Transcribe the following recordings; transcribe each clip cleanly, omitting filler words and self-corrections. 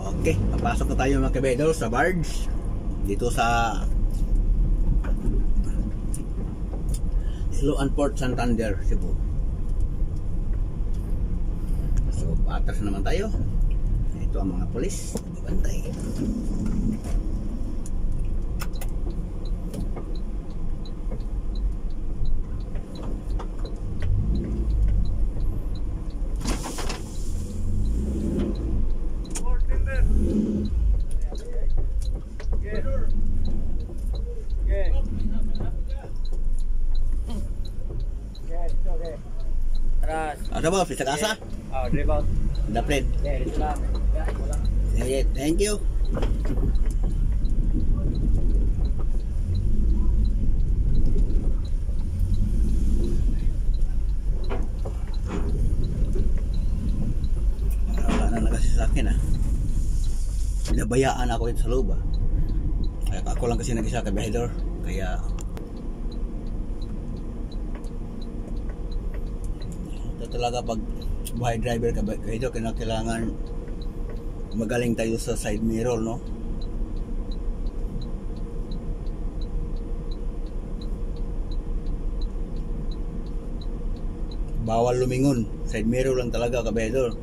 Okay, papasok na tayo mga kabedor sa barge dito sa Iloan Port, Santander, Cebu. So, paatras naman tayo. Ito ang mga pulis, bantay. Ano ba? Sa kasa? Oh, dribble. Daplit. Yeah, dito lang. Okay, thank you. Wala na kasi sa akin Nabayaan ako ito sa loob Kaya ako lang kasi nag-isa kabehedor. Kaya talaga pag buhay driver ka ito kailangan magaling tayo sa side mirror, no? Bawal lumingon, side mirror lang talaga kabedor.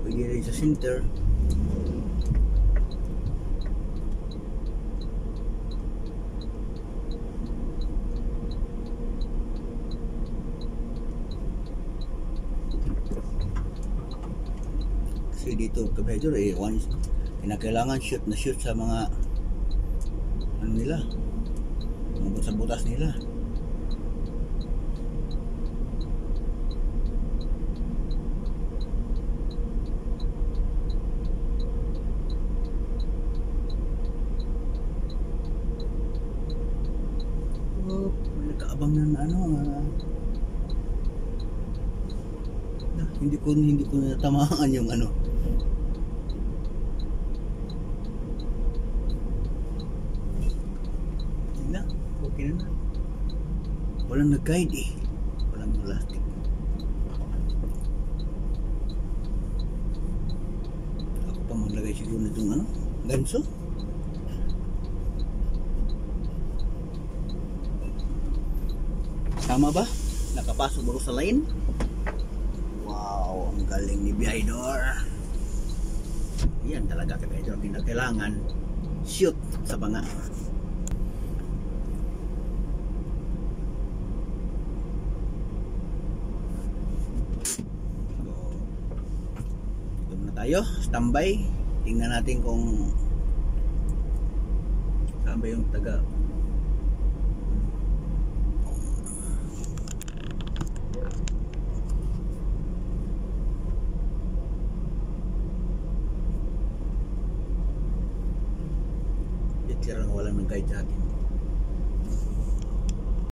Pwede rin sa center. Dito kabedor once kailangan shoot na shoot sa mga ano nila, mga butas-butas nila. Nagkaabang na hindi ko natamaan yung okay na. Walang nag-guide walang plastic. Ako pa maglagay siguro nitong ganso. Tama ba? Nakapasok ba ko sa line? Wow, ang galing ni Bihidor. Yan talaga kabedor, kailangan shoot sa banga. Tayo, standby. Tingnan natin kung saan ba yung taga. Ito lang walang nag-guide sa akin.